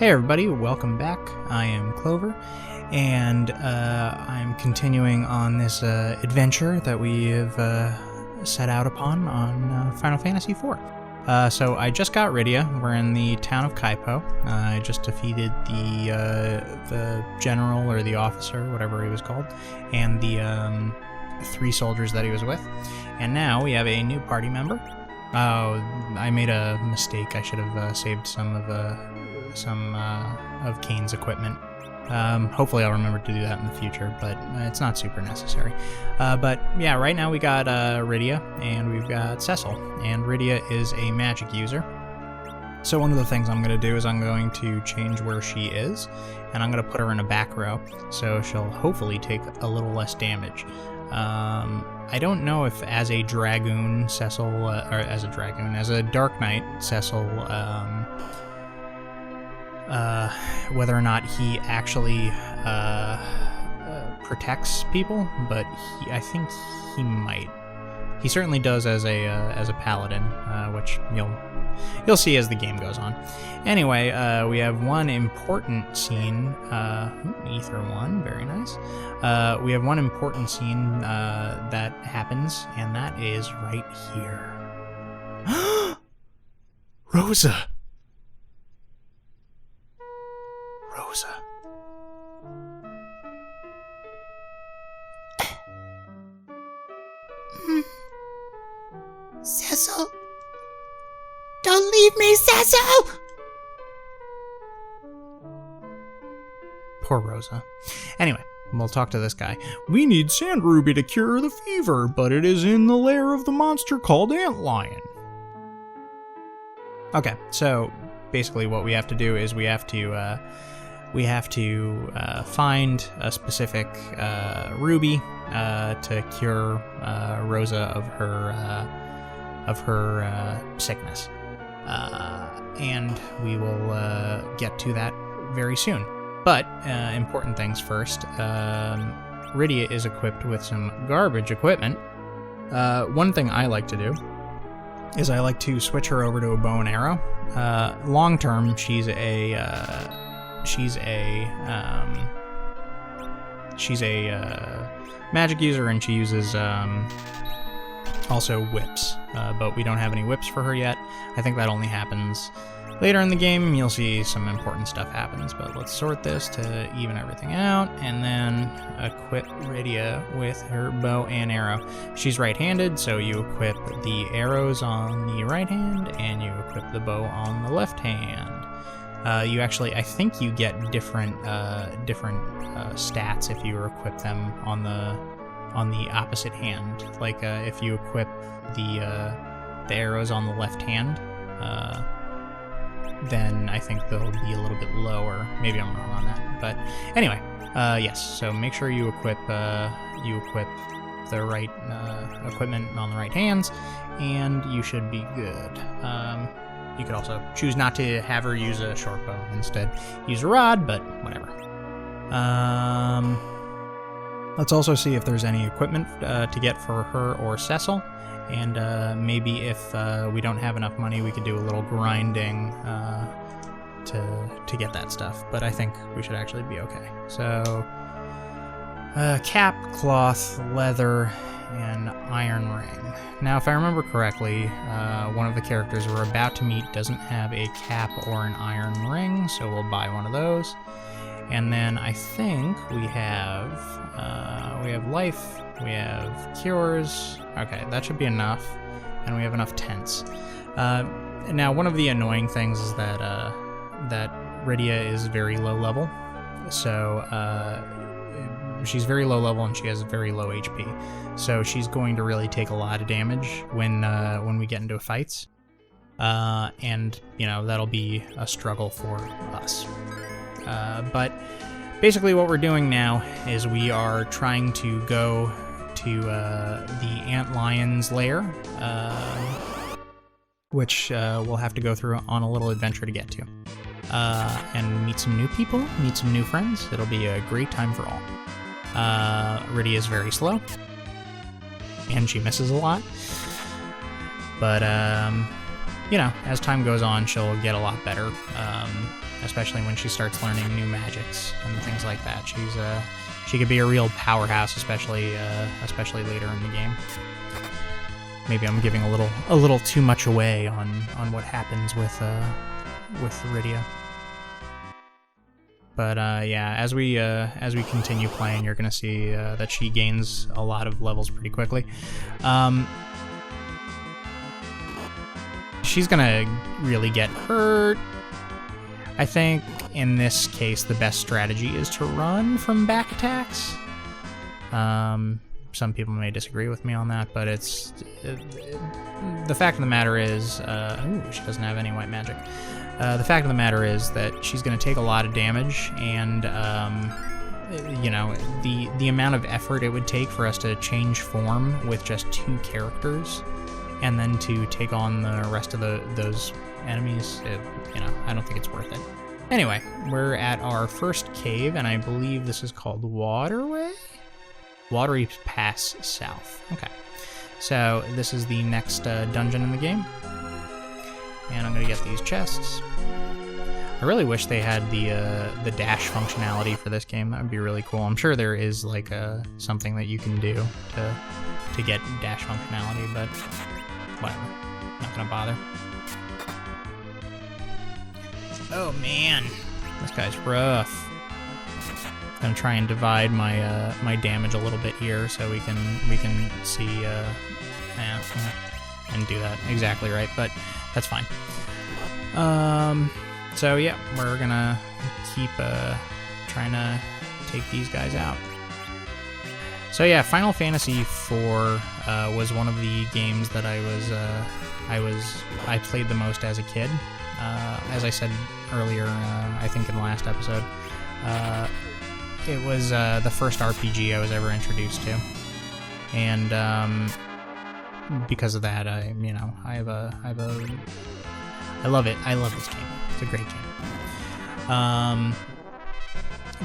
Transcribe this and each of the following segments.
Hey everybody, welcome back. I am Clover, and I'm continuing on this adventure that we have set out upon on Final Fantasy IV. So I just got Rydia. We're in the town of Kaipo. I just defeated the general or the officer, whatever he was called, and the 3 soldiers that he was with. And now we have a new party member. Oh, I made a mistake. I should have saved some of Kane's equipment. Hopefully I'll remember to do that in the future, but it's not super necessary. But yeah, right now we got Rydia and we've got Cecil, and Rydia is a magic user. So one of the things I'm going to do is I'm going to change where she is, and I'm going to put her in a back row, so she'll hopefully take a little less damage. I don't know if as a Dragoon Cecil, or as a Dark Knight Cecil, whether or not he actually protects people, but I think he might. He certainly does as a paladin, which you'll see as the game goes on. Anyway, we have one important scene. Ether 1, very nice. We have one important scene that happens, and that is right here. Rosa. Cecil! Don't leave me, Cecil! Poor Rosa. Anyway, we'll talk to this guy. We need Sand Ruby to cure the fever, but it is in the lair of the monster called Antlion. Okay, so basically what we have to do is we have to find a specific ruby to cure Rosa of her sickness, and we will get to that very soon. But important things first. Rydia is equipped with some garbage equipment. One thing I like to do is I like to switch her over to a bow and arrow. Long term, she's a magic user, and she uses also whips, but we don't have any whips for her yet. I think that only happens later in the game. You'll see some important stuff happens, but let's sort this to even everything out, and then equip Rydia with her bow and arrow. She's right-handed, so you equip the arrows on the right hand, and you equip the bow on the left hand. You actually, I think you get different stats if you equip them on the opposite hand. Like if you equip the arrows on the left hand, then I think they'll be a little bit lower. Maybe I'm wrong on that, but anyway, yes. So make sure you equip the right equipment on the right hands, and you should be good. You could also choose not to have her use a short bow, instead use a rod, but whatever. Let's also see if there's any equipment to get for her or Cecil, and maybe if we don't have enough money, we could do a little grinding to get that stuff, but I think we should actually be okay. So, cap, cloth, leather, and iron ring. Now, if I remember correctly, one of the characters we're about to meet doesn't have a cap or an iron ring, so we'll buy one of those. And then I think we have life, we have cures. Okay, that should be enough, and we have enough tents. Now, one of the annoying things is that Rydia is very low level, so she's very low level and she has very low HP. So she's going to really take a lot of damage when we get into fights, and that'll be a struggle for us. But basically what we're doing now is we are trying to go to the Antlion's lair, which we'll have to go through on a little adventure to get to, and meet some new people, meet some new friends. It'll be a great time for all. Rydia is very slow, and she misses a lot, but you know, as time goes on, she'll get a lot better, especially when she starts learning new magics and things like that. She could be a real powerhouse, especially later in the game. Maybe I'm giving a little too much away on what happens with Rydia. But yeah, as we continue playing, you're gonna see that she gains a lot of levels pretty quickly. She's gonna really get hurt. I think in this case, the best strategy is to run from back attacks. Some people may disagree with me on that, but the fact of the matter is, ooh, she doesn't have any white magic. The fact of the matter is that she's going to take a lot of damage, and you know, the amount of effort it would take for us to change form with just 2 characters, and then to take on the rest of those enemies, you know, I don't think it's worth it. Anyway, we're at our first cave, and I believe this is called Waterway? Watery Pass South. Okay, so this is the next dungeon in the game, and I'm gonna get these chests. I really wish they had the dash functionality for this game. That would be really cool. I'm sure there is like something that you can do to get dash functionality, but whatever. Not gonna bother. Oh man, this guy's rough. Gonna try and divide my my damage a little bit here so we can see and do that exactly right, but that's fine. So yeah, we're gonna keep trying to take these guys out. So yeah, Final Fantasy IV was one of the games that I played the most as a kid. As I said earlier, I think in the last episode, it was the first RPG I was ever introduced to, and because of that, I love it. I love this game. It's a great game.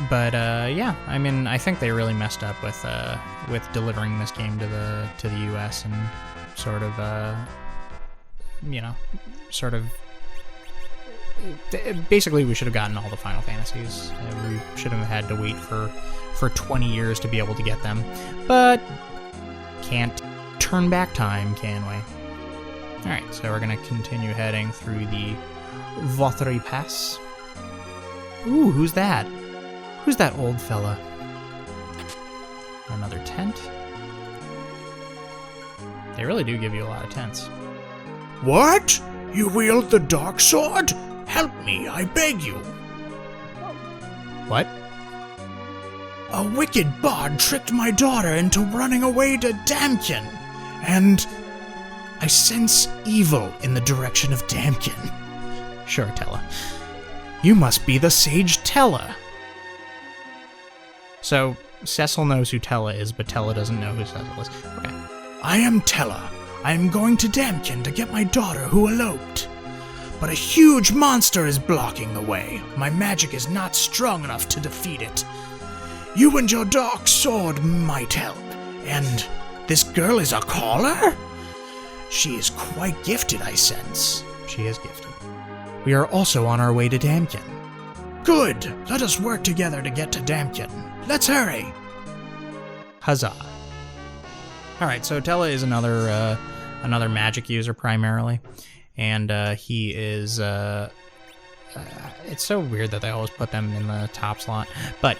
But yeah, I mean, I think they really messed up with delivering this game to the US and sort of basically we should have gotten all the Final Fantasies. We should have had to wait for 20 years to be able to get them, but can't turn back time, can we? Alright, so we're gonna continue heading through the Watery Pass. Ooh, who's that? Who's that old fella? Another tent? They really do give you a lot of tents. What? You wield the dark sword? Help me, I beg you. What? A wicked bard tricked my daughter into running away to Damkin, and I sense evil in the direction of Damkin. Sure, Tella. You must be the sage Tella. So, Cecil knows who Tella is, but Tella doesn't know who Cecil is. Okay. I am Tella. I am going to Damkin to get my daughter who eloped. But a huge monster is blocking the way. My magic is not strong enough to defeat it. You and your dark sword might help. And this girl is a caller? She is quite gifted, I sense. She is gifted. We are also on our way to Damkin. Good! Let us work together to get to Damkin. Let's hurry! Huzzah. Alright, so Tella is another magic user primarily. And he is... it's so weird that they always put them in the top slot. But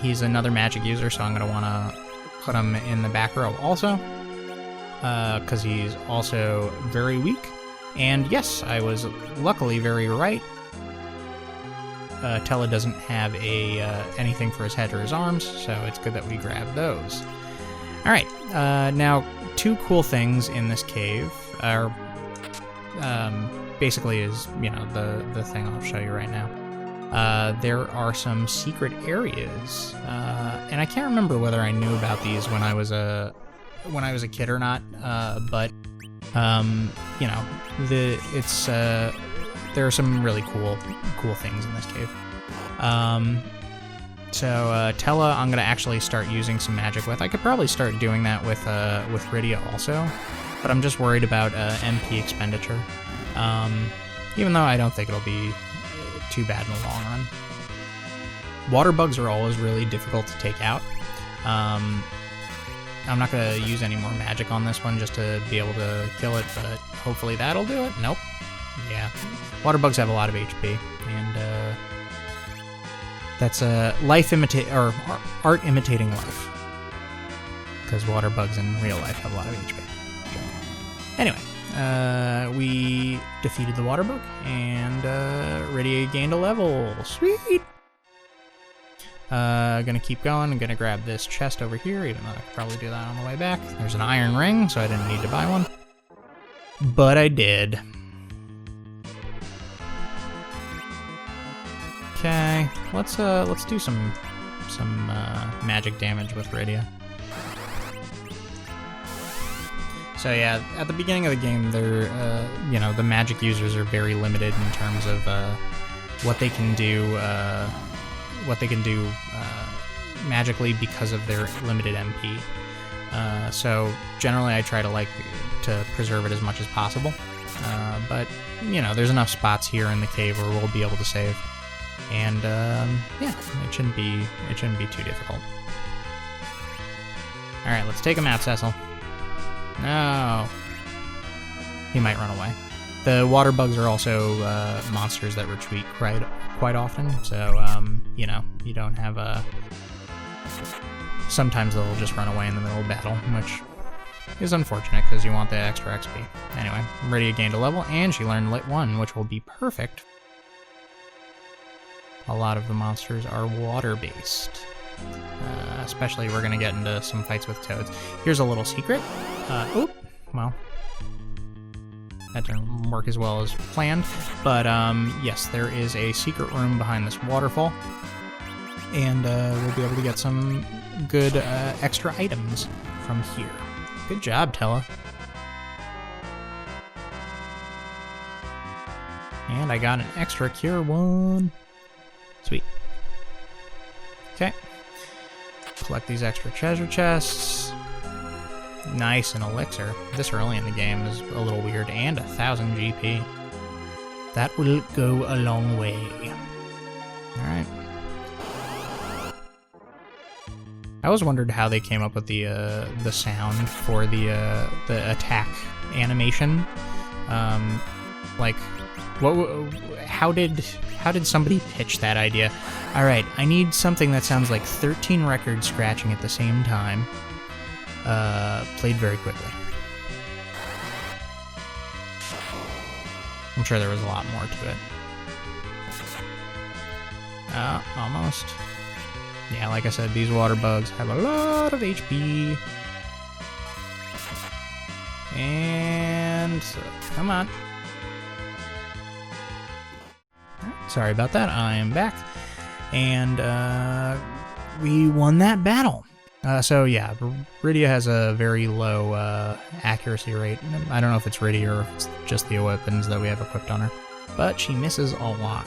he's another magic user, so I'm going to want to put him in the back row also. Because he's also very weak. And yes, I was luckily very right. Tella doesn't have anything for his head or his arms, so it's good that we grab those. Alright, now 2 cool things in this cave are... basically is, the thing I'll show you right now. There are some secret areas, and I can't remember whether I knew about these when I was a kid or not, but there are some really cool things in this cave. So Tella, I'm gonna actually start using some magic with. I could probably start doing that with Rydia also, but I'm just worried about MP expenditure. Even though I don't think it'll be too bad in the long run. Water bugs are always really difficult to take out. I'm not going to use any more magic on this one just to be able to kill it, but hopefully that'll do it. Nope. Yeah. Water bugs have a lot of HP, and that's art imitating life. Because water bugs in real life have a lot of HP. Anyway, we defeated the water bug, and Rydia gained a level. Sweet! Gonna keep going. I'm gonna grab this chest over here, even though I could probably do that on the way back. There's an iron ring, so I didn't need to buy one. But I did. Okay, let's do some magic damage with Rydia. So yeah, at the beginning of the game, they're the magic users are very limited in terms of what they can do. Magically because of their limited MP. So generally I try to preserve it as much as possible. But there's enough spots here in the cave where we'll be able to save. And yeah, it shouldn't be too difficult. Alright, let's take him out, Cecil. No. He might run away. The water bugs are also monsters that retreat quite often, so you don't have a... Sometimes they'll just run away in the middle of battle, which is unfortunate because you want the extra XP. Anyway, Rydia gained a level, and she learned Lit 1, which will be perfect. A lot of the monsters are water-based. Especially we're going to get into some fights with toads. Here's a little secret. Well, that didn't work as well as planned. But yes, there is a secret room behind this waterfall. And we'll be able to get some good extra items from here. Good job, Tella. And I got an extra cure 1. Sweet. Okay. Collect these extra treasure chests. Nice, an elixir. This early in the game is a little weird. And 1,000 GP. That will go a long way. Alright. I always wondered how they came up with the sound for the attack animation. How did somebody pitch that idea? All right, I need something that sounds like 13 records scratching at the same time, played very quickly. I'm sure there was a lot more to it. Almost. Yeah, like I said, these water bugs have a lot of HP. And come on. Sorry about that. I am back. And we won that battle. So yeah, Rydia has a very low accuracy rate. I don't know if it's Rydia or if it's just the weapons that we have equipped on her. But she misses a lot.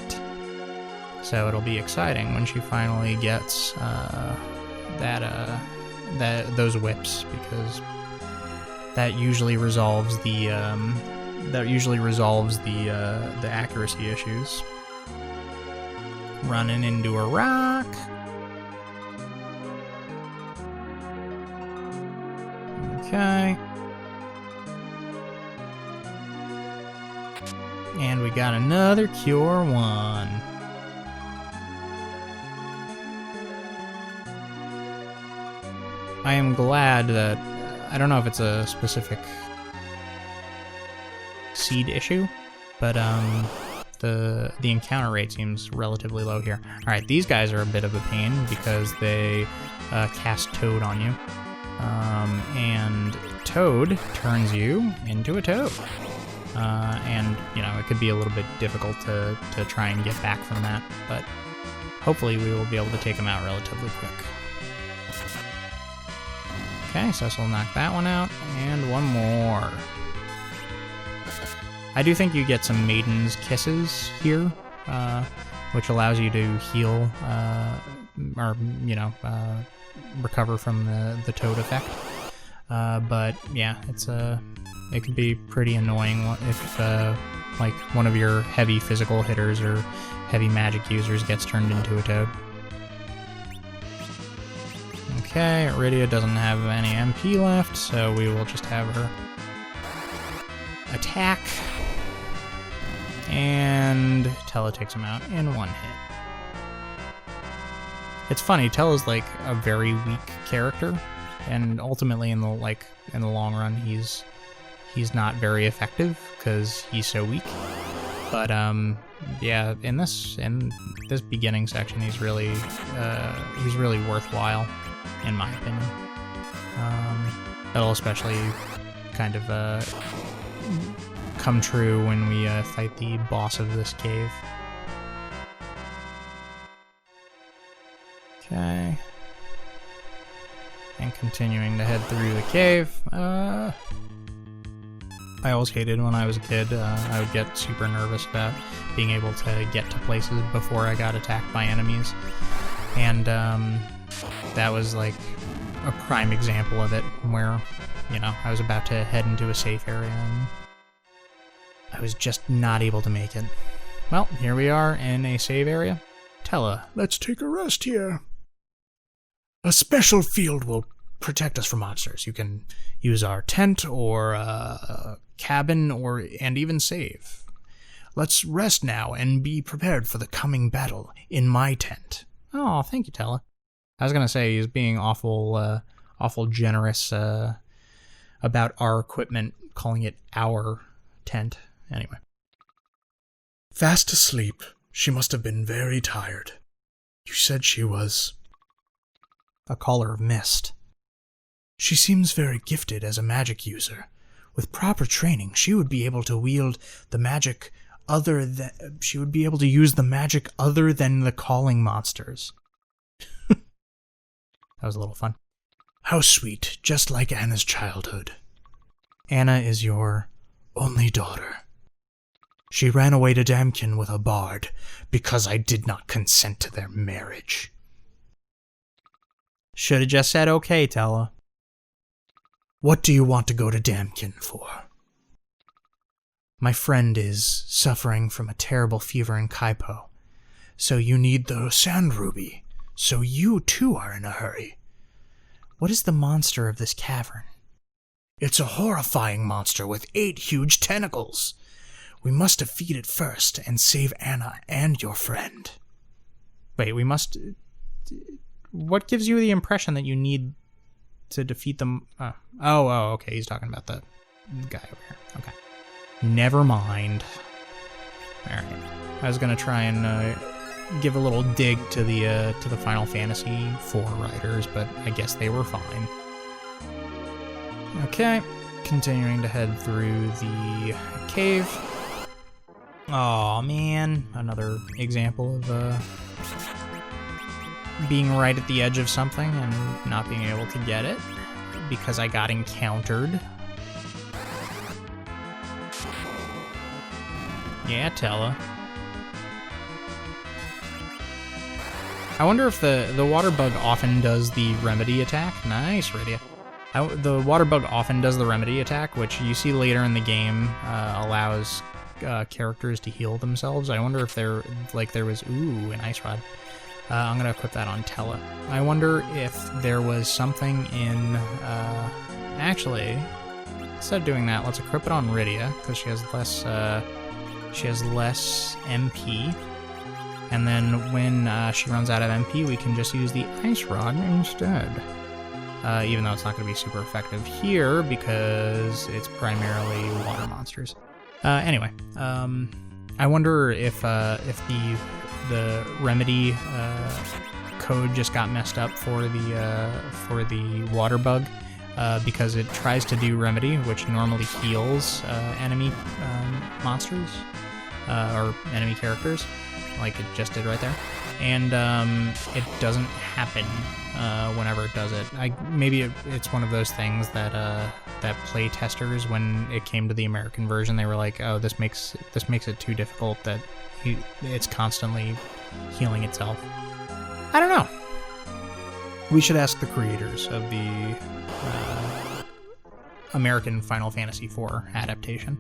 So it'll be exciting when she finally gets those whips, because that usually resolves the accuracy issues. Running into a rock. Okay. And we got another cure 1. I am glad that, I don't know if it's a specific seed issue, but the encounter rate seems relatively low here. Alright, these guys are a bit of a pain because they cast Toad on you. And Toad turns you into a toad. And, it could be a little bit difficult to try and get back from that, but hopefully we will be able to take them out relatively quick. Okay, so we'll knock that one out, and one more. I do think you get some Maiden's Kisses here, which allows you to heal, recover from the Toad effect. But yeah, it could be pretty annoying if like one of your heavy physical hitters or heavy magic users gets turned into a toad. Okay, Iridia doesn't have any MP left, so we will just have her attack. And Tella takes him out in one hit. It's funny, Tella's like a very weak character, and ultimately in the long run he's not very effective because he's so weak. But yeah, in this beginning section he's really worthwhile, in my opinion. That'll especially kind of come true when we fight the boss of this cave. Okay. And continuing to head through the cave. I always hated when I was a kid. I would get super nervous about being able to get to places before I got attacked by enemies. And that was like a prime example of it, where, you know, I was about to head into a safe area and I was just not able to make it. Well, here we are in a save area. Tella, let's take a rest here. A special field will protect us from monsters. You can use our tent or cabin and even save. Let's rest now and be prepared for the coming battle in my tent. Oh, thank you, Tella. I was gonna say he's being awful generous about our equipment, calling it our tent. Anyway. Fast asleep. She must have been very tired. You said she was a caller of mist. She seems very gifted as a magic user. With proper training, she would be able to wield the magic she would be able to use the magic other than the calling monsters. That was a little fun. How sweet, just like Anna's childhood. Anna is your only daughter. She ran away to Damkin with a bard because I did not consent to their marriage. Should have just said okay, Tella. What do you want to go to Damkin for? My friend is suffering from a terrible fever in Kaipo. So you need the sand ruby. So you too are in a hurry. What is the monster of this cavern? It's a horrifying monster with 8 huge tentacles. We must defeat it first and save Anna and your friend. Wait, we must... What gives you the impression that you need to defeat them? Oh, okay, he's talking about the guy over here. Okay. Never mind. Alright. I was gonna try and give a little dig to the Final Fantasy IV writers, but I guess they were fine. Okay. Continuing to head through the cave. Aw, man. Another example of being right at the edge of something and not being able to get it because I got encountered. Yeah, Tella. I wonder if the water bug often does the remedy attack. Nice, Rydia. The water bug often does the remedy attack, which you see later in the game allows characters to heal themselves. I wonder if there was... Ooh, an ice rod. I'm going to equip that on Tella. I wonder if there was something in... actually, instead of doing that, let's equip it on Rydia, because she has less MP. And then when she runs out of MP, we can just use the ice rod instead. Even though it's not going to be super effective here, because it's primarily water monsters. Anyway, I wonder if the remedy code just got messed up for the water bug, because it tries to do remedy, which normally heals enemy monsters or enemy characters, like it just did right there, and it doesn't happen whenever it does it. Maybe it's one of those things that play testers, when it came to the American version, they were like, oh, this makes it too difficult that it's constantly healing itself. I don't know. We should ask the creators of American Final Fantasy IV adaptation.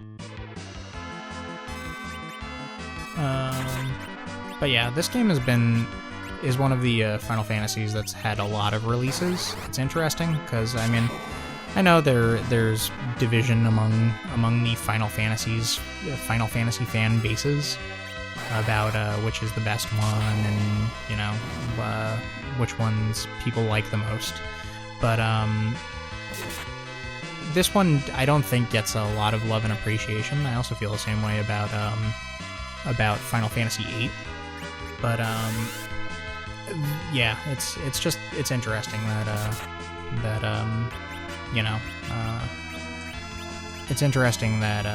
But yeah, this game is one of the Final Fantasies that's had a lot of releases. It's interesting because I mean, I know there's division among the Final Fantasy fan bases about which is the best one and you know which ones people like the most. But this one I don't think gets a lot of love and appreciation. I also feel the same way about Final Fantasy VIII. But yeah, it's interesting that you know, it's interesting that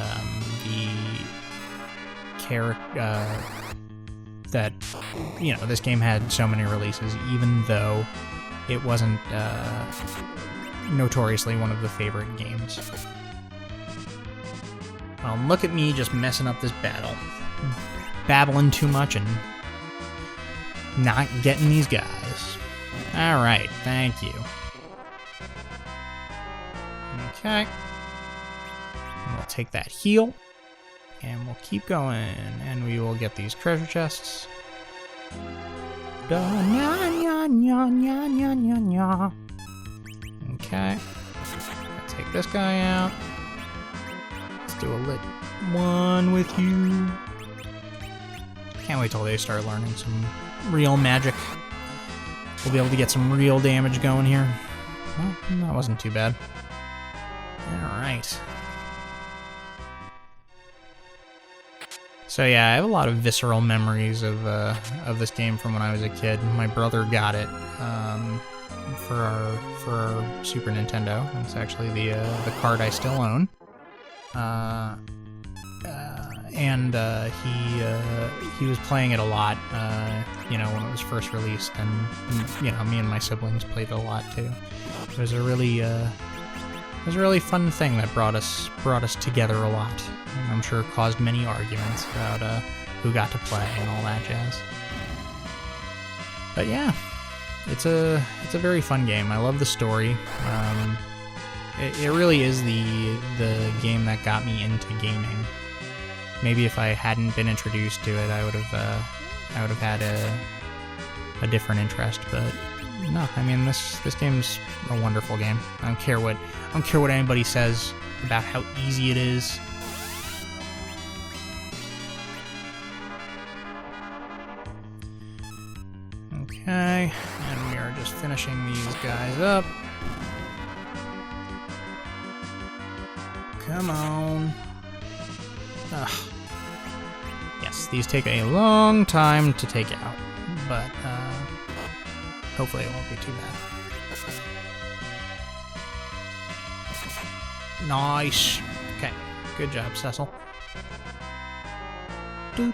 the character that you know this game had so many releases, even though it wasn't notoriously one of the favorite games. Well, look at me just messing up this battle, babbling too much and not getting these guys. All right, thank you. Okay. We'll take that heal, and we'll keep going, and we will get these treasure chests. Okay. Let's take this guy out. Let's do a lit one with you. Can't wait till they start learning some real magic. We'll be able to get some real damage going here. Well, that wasn't too bad. Alright. So yeah, I have a lot of visceral memories of this game from when I was a kid. My brother got it for our Super Nintendo. It's actually the card I still own. And he was playing it a lot, you know, when it was first released, and you know, me and my siblings played it a lot too. It was a really fun thing that brought us together a lot. And I'm sure it caused many arguments about who got to play and all that jazz. But yeah, it's a very fun game. I love the story. It really is the game that got me into gaming. Maybe if I hadn't been introduced to it, I would have had a different interest. But no, I mean this game's a wonderful game. I don't care what anybody says about how easy it is. Okay, and we are just finishing these guys up. Come on. Ugh. Yes, these take a long time to take out, but hopefully it won't be too bad. Nice. Okay, good job, Cecil. Okay,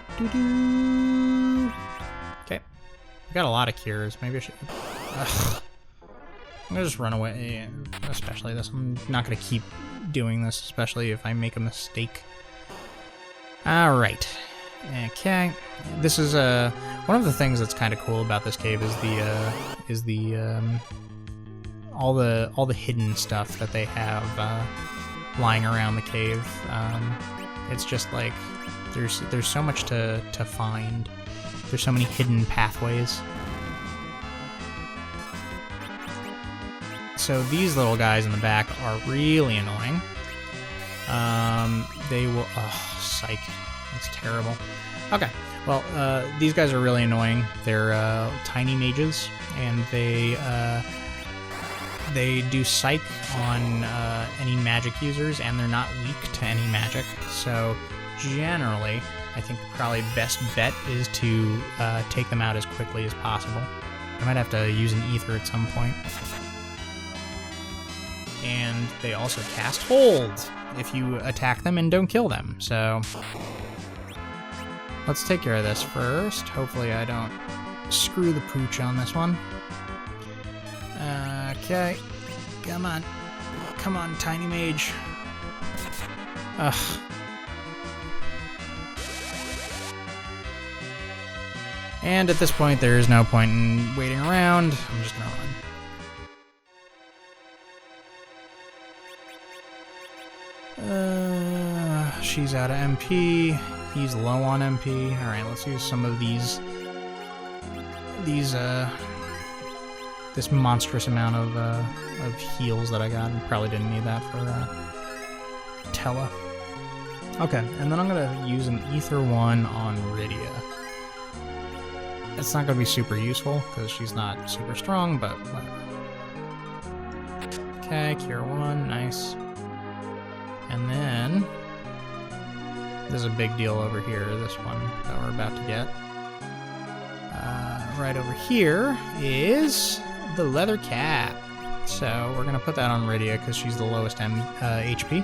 we got a lot of cures. Maybe I should... Ugh. I'm gonna just run away, especially this. I'm not gonna keep doing this, especially if I make a mistake. Alright. Okay. This is one of the things that's kind of cool about this cave is all the hidden stuff that they have lying around the cave. It's just like there's so much to find. There's so many hidden pathways. So these little guys in the back are really annoying. They will... Oh, psych. That's terrible. Okay, well, these guys are really annoying. They're tiny mages, and they do psych on any magic users, and they're not weak to any magic. So generally, I think probably best bet is to take them out as quickly as possible. I might have to use an ether at some point. And they also cast hold if you attack them and don't kill them. So let's take care of this first. Hopefully I don't screw the pooch on this one. Okay. Come on. Come on, tiny mage. Ugh. And at this point, there is no point in waiting around. I'm just gonna run. she's out of MP. He's low on MP. Alright, let's use some of these, this monstrous amount of heals that I got. I probably didn't need that for Tella. Okay, and then I'm gonna use an Ether 1 on Rydia. It's not gonna be super useful, because she's not super strong, but whatever. Okay, Cure 1, nice. And then, there's a big deal over here, this one that we're about to get. Right over here is the leather cap. So we're gonna put that on Rydia because she's the lowest HP,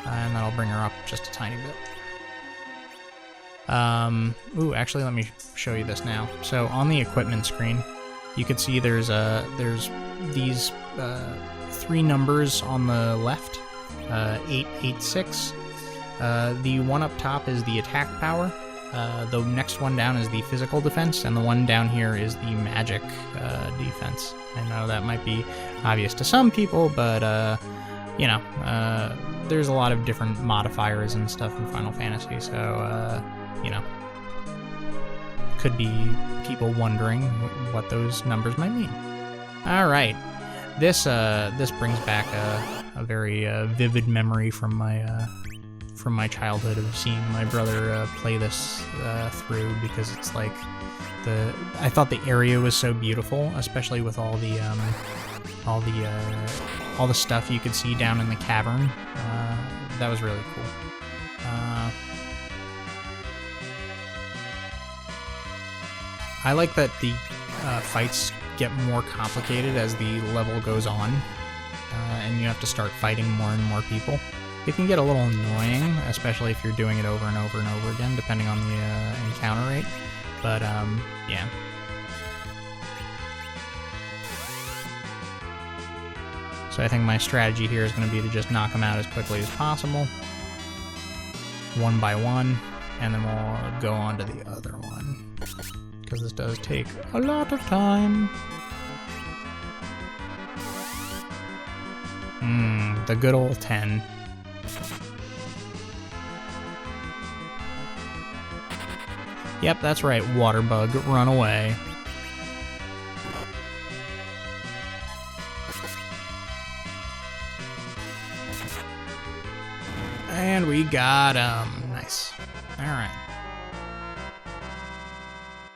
and that'll bring her up just a tiny bit. Ooh, actually, let me show you this now. So on the equipment screen, you can see there's these 3 numbers on the left, 886. The one up top is the attack power. The next one down is the physical defense, and the one down here is the magic defense. I know that might be obvious to some people, but you know, there's a lot of different modifiers and stuff in Final Fantasy, so you know, could be people wondering what those numbers might mean. All right, this brings back a very vivid memory from my childhood of seeing my brother play this through, because it's like I thought the area was so beautiful, especially with all the stuff you could see down in the cavern. That was really cool. I like that the fights get more complicated as the level goes on, and you have to start fighting more and more people. It can get a little annoying, especially if you're doing it over and over and over again, depending on the encounter rate. But, yeah. So I think my strategy here is going to be to just knock them out as quickly as possible, one by one, and then we'll go on to the other one, because this does take a lot of time. The good old 10. Yep, that's right, water bug, run away. And we got him. Nice. Alright.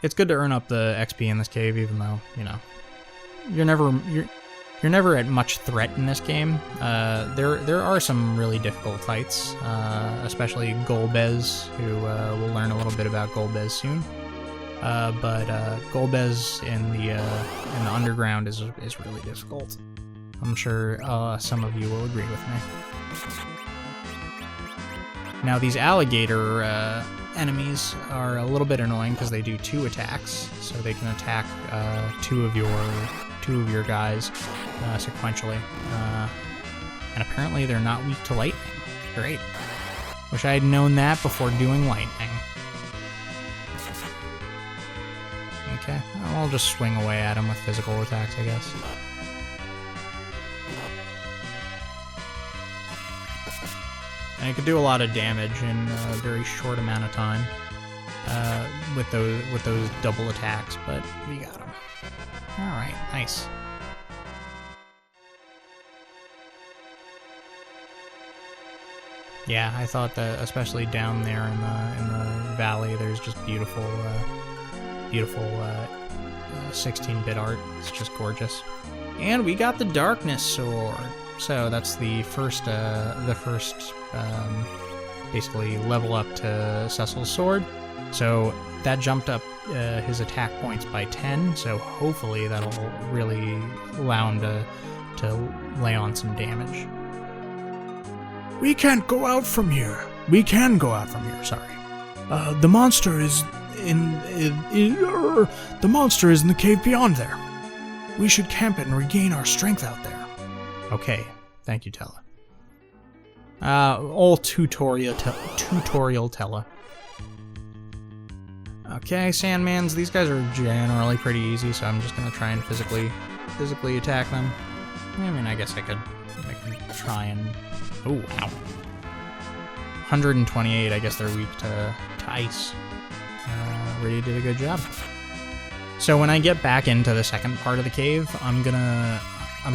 It's good to earn up the XP in this cave, even though, you know, you're never at much threat in this game. There are some really difficult fights, especially Golbez, who we'll learn a little bit about Golbez soon. But Golbez in the underground is really difficult. I'm sure some of you will agree with me. Now these alligator enemies are a little bit annoying because they do 2 attacks, so they can attack two of your guys sequentially, and apparently they're not weak to lightning. Great. Wish I had known that before doing lightning. Okay, I'll just swing away at him with physical attacks, I guess. And it could do a lot of damage in a very short amount of time with those double attacks, but we got him. All right, nice. Yeah, I thought that, especially down there in the valley, there's just beautiful 16-bit art. It's just gorgeous. And we got the Darkness Sword. So that's the first basically level up to Cecil's sword. So that jumped up his attack points by 10. So hopefully that'll really allow him to lay on some damage. We can't go out from here. We can go out from here, sorry. The monster is in the cave beyond there. We should camp it and regain our strength out there. Okay, thank you, Tella. Old tutorial Tella. Okay, Sandmans, these guys are generally pretty easy, so I'm just gonna try and physically attack them. I mean, I guess I could try and... Oh, ow. 128, I guess they're weak to ice. Rydia did a good job. So when I get back into the second part of the cave, I'm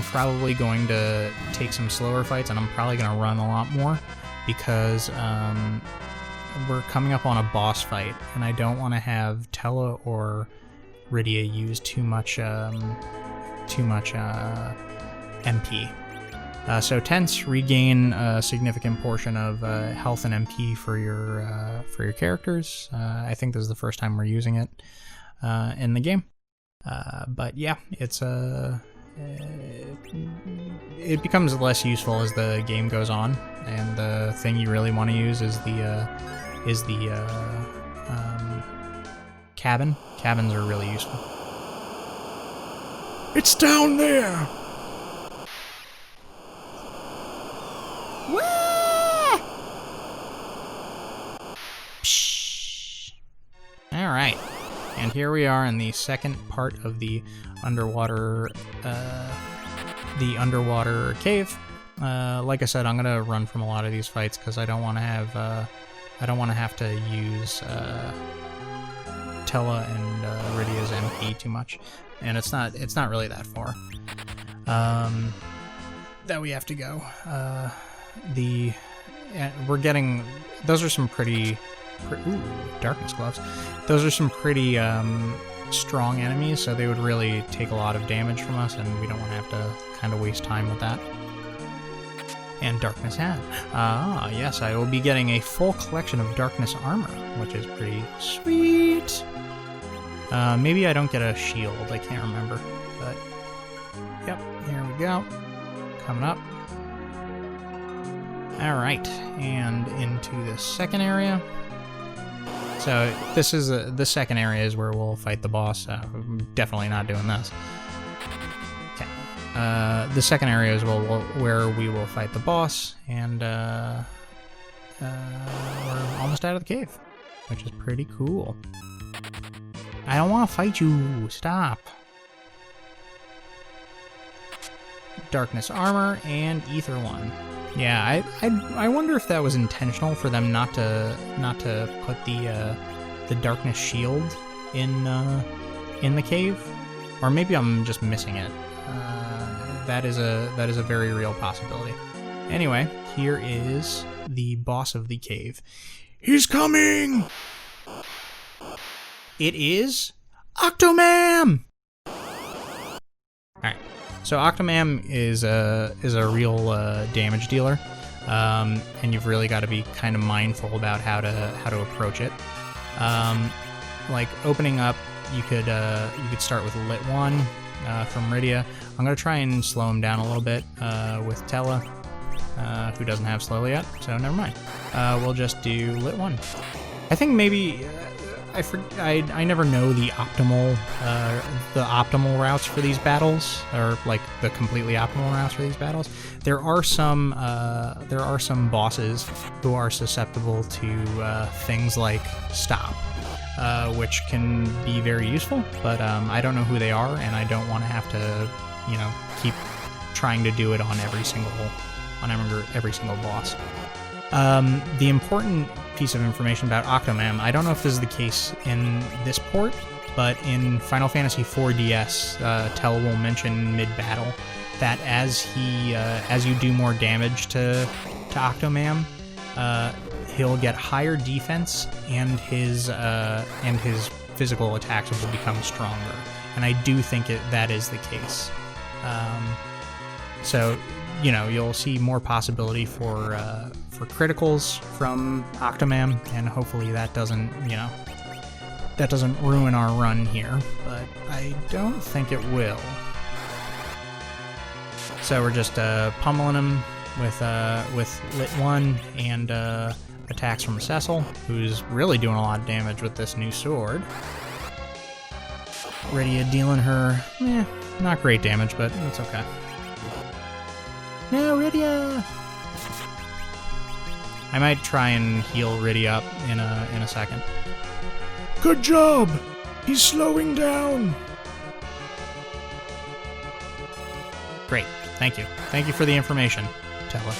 probably going to take some slower fights, and I'm probably going to run a lot more, because we're coming up on a boss fight, and I don't want to have Tella or Rydia use too much MP. So Tents regain a significant portion of health and MP for your characters. I think this is the first time we're using it in the game. But yeah, it becomes less useful as the game goes on, and the thing you really want to use is the cabin. Cabins are really useful. It's down there! Alright, and here we are in the second part of the underwater cave. Like I said, I'm gonna run from a lot of these fights because I don't want to have to use Tella and Rydia's MP too much, and it's not really that far that we have to go. We're getting, those are some pretty ooh, darkness gloves. Those are some pretty strong enemies, so they would really take a lot of damage from us, and we don't want to have to kind of waste time with that. And darkness hat. Ah, yes, I will be getting a full collection of darkness armor, which is pretty sweet. Maybe I don't get a shield, I can't remember, but yep, here we go. Coming up. Alright, and into the second area. So this is the second area is where we'll fight the boss. I'm definitely not doing this. Okay. The second area is where we will fight the boss, and we're almost out of the cave, which is pretty cool. I don't want to fight you. Stop. Darkness armor and ether one. Yeah, I wonder if that was intentional for them not to put the darkness shield in the cave, or maybe I'm just missing it. That is a very real possibility. Anyway, here is the boss of the cave. He's coming! It is Octomam! Alright, so Octomam is a real damage dealer, and you've really got to be kind of mindful about how to approach it. Like opening up, you could start with Lit 1 from Rydia. I'm gonna try and slow him down a little bit with Tella, who doesn't have slow yet, so never mind. We'll just do Lit 1. I think maybe I never know the optimal routes for these battles, or like the completely optimal routes for these battles. There are some bosses who are susceptible to things like stop, which can be very useful, but I don't know who they are, and I don't want to have to, keep trying to do it on every single boss. The important piece of information about Octomam, I don't know if this is the case in this port, but in Final Fantasy IV DS, Tell will mention mid-battle that as you do more damage to Octomam, he'll get higher defense, and his physical attacks will become stronger. And I do think that is the case. So, you'll see more possibility for criticals from Octomam, and hopefully that doesn't ruin our run here, but I don't think it will. So we're just pummeling him with Lit 1 and attacks from Cecil, who's really doing a lot of damage with this new sword. Rydia dealing her, not great damage, but it's okay. No, Rydia! I might try and heal Rydia up in a second. Good job! He's slowing down! Great, thank you. Thank you for the information, Tella.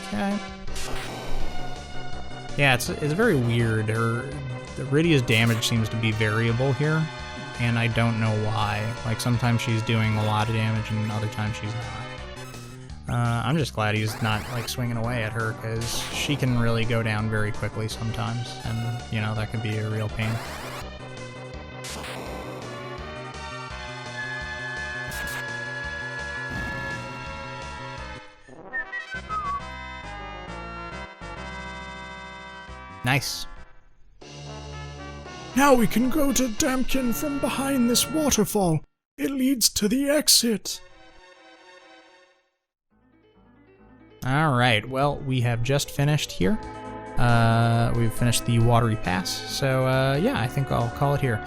Okay. Yeah, it's very weird. Rydia's damage seems to be variable here, and I don't know why. Like, sometimes she's doing a lot of damage, and other times she's not. I'm just glad he's not, like, swinging away at her, because she can really go down very quickly sometimes, and, you know, that could be a real pain. Nice. Now we can go to Damkin from behind this waterfall. It leads to the exit. Alright, well, we have just finished here. We've finished the watery pass, so yeah, I think I'll call it here.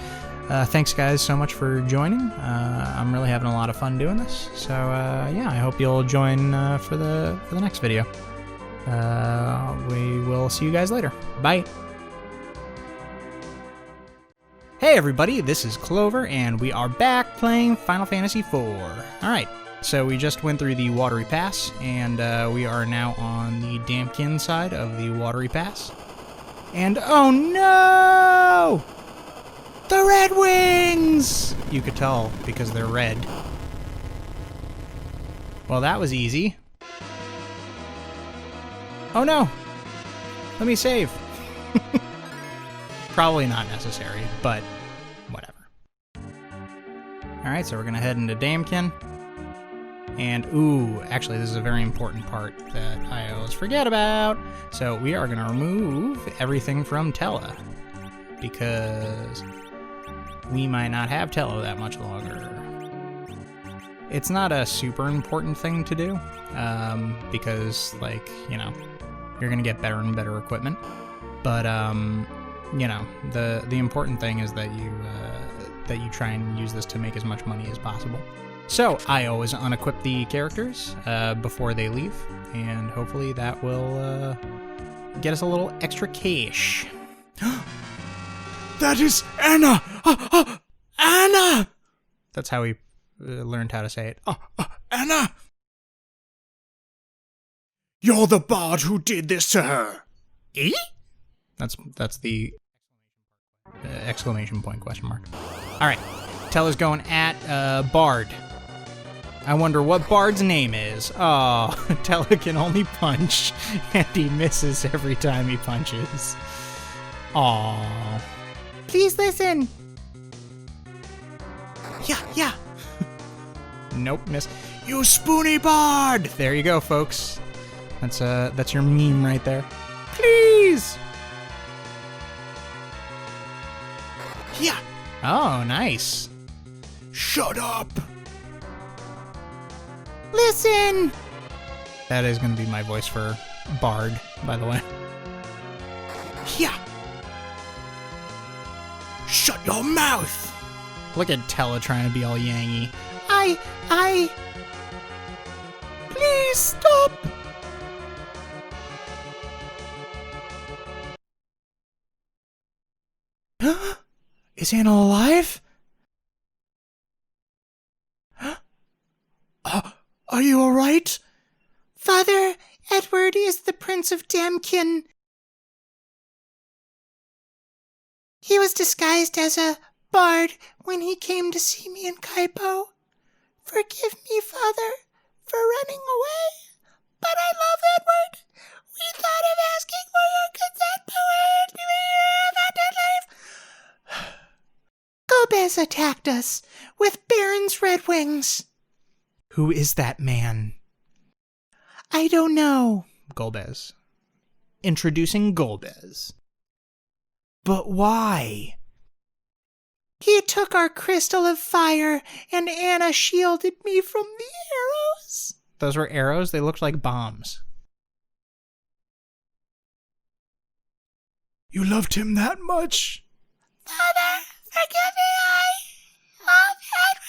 Thanks guys so much for joining. I'm really having a lot of fun doing this, so yeah, I hope you'll join for the next video. We will see you guys later. Bye! Hey everybody, this is Clover, and we are back playing Final Fantasy IV. Alright, so we just went through the Watery Pass, and we are now on the Damkin side of the Watery Pass. And oh no! The Red Wings! You could tell, because they're red. Well, that was easy. Oh no! Let me save. Probably not necessary, but whatever. Alright, so we're gonna head into Damkin. And, ooh, actually this is a very important part that I always forget about. So we are gonna remove everything from Tella, because we might not have Tella that much longer. It's not a super important thing to do, because, like, you know, you're gonna get better and better equipment. But, you know, the important thing is that you try and use this to make as much money as possible. So I always unequip the characters before they leave, and hopefully that will get us a little extra cash. That is Anna! Anna! That's how we learned how to say it. Anna! You're the bard who did this to her. Eh? That's the exclamation point question mark. All right, Tella's going at Bard. I wonder what Bard's name is. Oh, Tella can only punch, and he misses every time he punches. Aw. Please listen. Yeah. Nope, miss. You spoony bard! There you go, folks. That's your meme right there. Please. Yeah. Oh, nice. Shut up. Listen. That is going to be my voice for Bard, by the way. Yeah. Shut your mouth. Look at Tella trying to be all yangy. Please stop. Is Anna alive? Are you alright? Father, Edward is the Prince of Damkin. He was disguised as a bard when he came to see me in Kaipo. Forgive me, Father, for running away, but I love Edward. We thought of asking for your consent, but we had to leave. Gomez attacked us with Baron's Red Wings. Who is that man? I don't know. Golbez. Introducing Golbez. But why? He took our crystal of fire, and Anna shielded me from the arrows. Those were arrows? They looked like bombs. You loved him that much? Father, forgive me, I love Edward.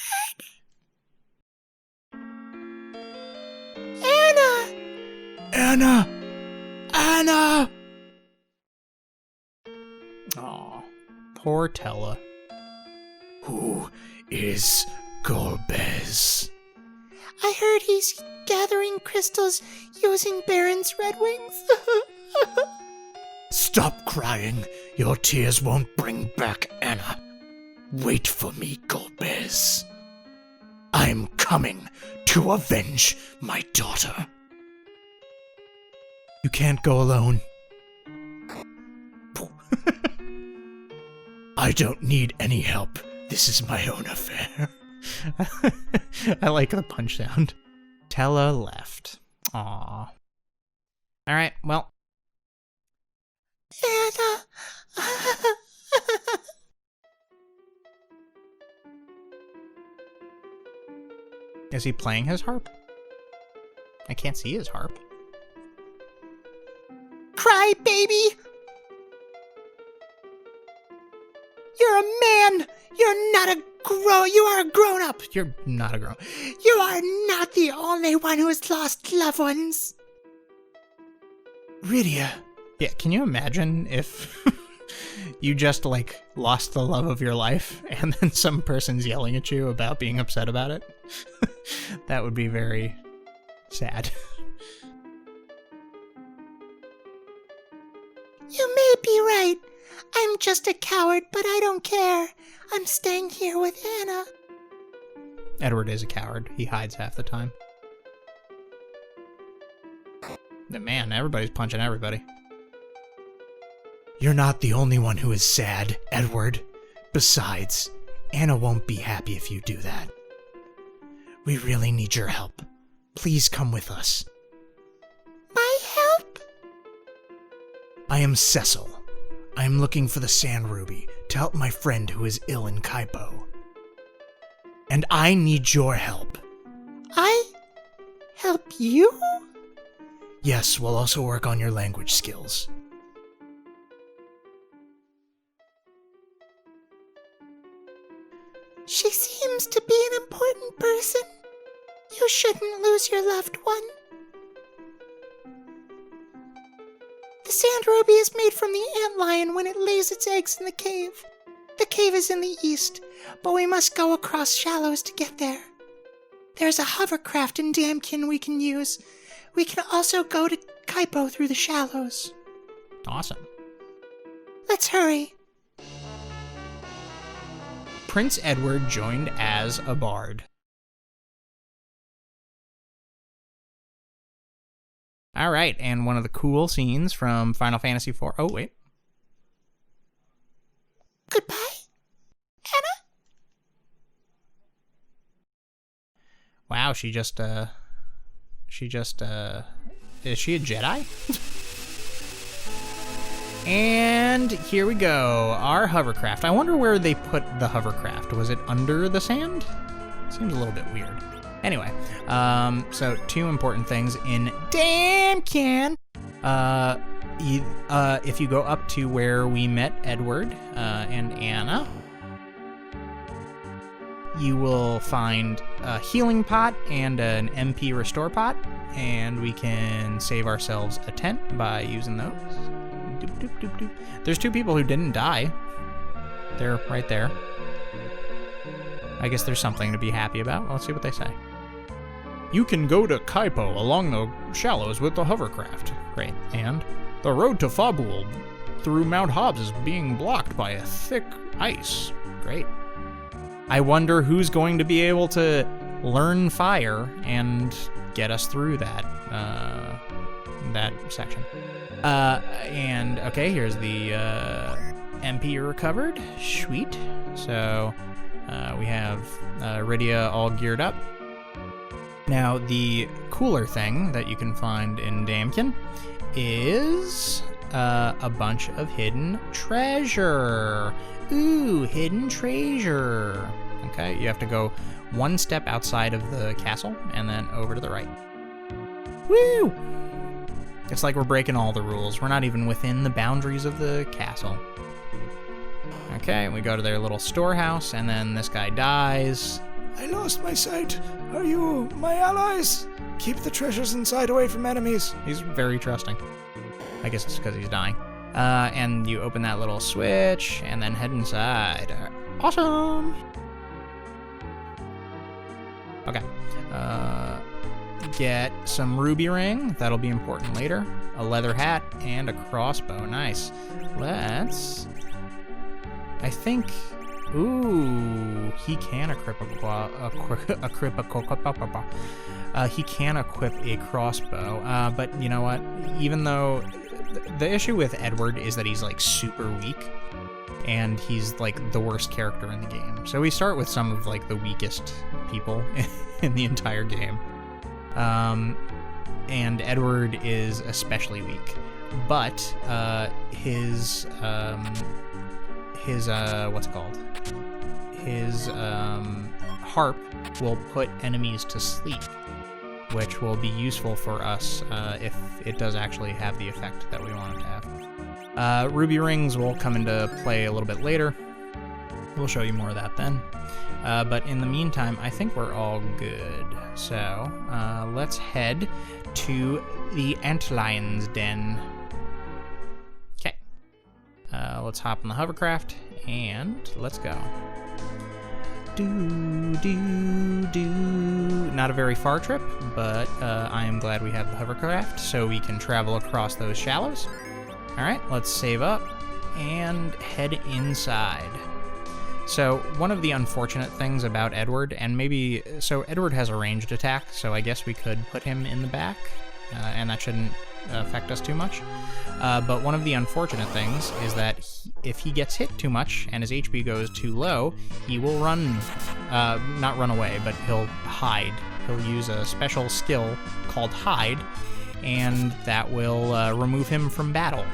Anna! Aw, poor Tella. Who is Golbez? I heard he's gathering crystals using Baron's red wings. Stop crying. Your tears won't bring back Anna. Wait for me, Golbez. I'm coming to avenge my daughter. You can't go alone. I don't need any help. This is my own affair. I like the punch sound. Tella left. Aww. Alright, well. Anna. Is he playing his harp? I can't see his harp. Cry, baby. You're a man. You're not a you are a grown-up. You're not a grown. You are not the only one who has lost loved ones. Rydia. Yeah, can you imagine if you just, like, lost the love of your life and then some person's yelling at you about being upset about it? That would be very sad. You may be right. I'm just a coward, but I don't care. I'm staying here with Anna. Edward is a coward. He hides half the time. Man, everybody's punching everybody. You're not the only one who is sad, Edward. Besides, Anna won't be happy if you do that. We really need your help. Please come with us. My help? I am Cecil. I am looking for the Sand Ruby to help my friend who is ill in Kaipo. And I need your help. I help you? Yes, we'll also work on your language skills. She seems to be an important person. You shouldn't lose your loved one. The sand ruby is made from the antlion when it lays its eggs in the cave. The cave is in the east, but we must go across shallows to get there. There's a hovercraft in Damkin we can use. We can also go to Kaipo through the shallows. Awesome. Let's hurry. Prince Edward joined as a bard. All right, and one of the cool scenes from Final Fantasy IV. Oh, wait. Goodbye, Anna? Wow, is she a Jedi? And here we go, our hovercraft. I wonder where they put the hovercraft. Was it under the sand? Seems a little bit weird. Anyway, so two important things in Damkin. If you go up to where we met Edward and Anna, you will find a healing pot and an MP restore pot, and we can save ourselves a tent by using those. Doop, doop, doop, doop. There's two people who didn't die. They're right there. I guess there's something to be happy about. Well, let's see what they say. You can go to Kaipo along the shallows with the hovercraft. Great. And the road to Fabul through Mount Hobbs is being blocked by a thick ice. Great. I wonder who's going to be able to learn fire and get us through that section. And okay, here's the MP recovered. Sweet. So we have Rydia all geared up. Now, the cooler thing that you can find in Damkin is a bunch of hidden treasure. Ooh, hidden treasure. Okay, you have to go one step outside of the castle and then over to the right. Woo! It's like we're breaking all the rules. We're not even within the boundaries of the castle. Okay, we go to their little storehouse, and then this guy dies. I lost my sight. Are you my allies? Keep the treasures inside away from enemies. He's very trusting. I guess it's because he's dying. And you open that little switch, and then head inside. Awesome! Okay. Get some ruby ring. That'll be important later. A leather hat and a crossbow. Nice. Let's... I think... Ooh, he can equip he can equip a crossbow, but you know what? Even though the issue with Edward is that he's like super weak, and he's like the worst character in the game. So we start with some of like the weakest people in the entire game, and Edward is especially weak. But his what's it called? His harp will put enemies to sleep, which will be useful for us if it does actually have the effect that we want it to have. Ruby rings will come into play a little bit later. We'll show you more of that then. But in the meantime, I think we're all good. So let's head to the Antlion's Den. Okay. Let's hop on the hovercraft and let's go. Not a very far trip, but I am glad we have the hovercraft so we can travel across those shallows. Alright, let's save up and head inside. So one of the unfortunate things about Edward, and maybe, so Edward has a ranged attack, so I guess we could put him in the back, and that shouldn't affect us too much. But one of the unfortunate things is that if he gets hit too much and his HP goes too low, he will not run away, but he'll hide. He'll use a special skill called Hide, and that will remove him from battle.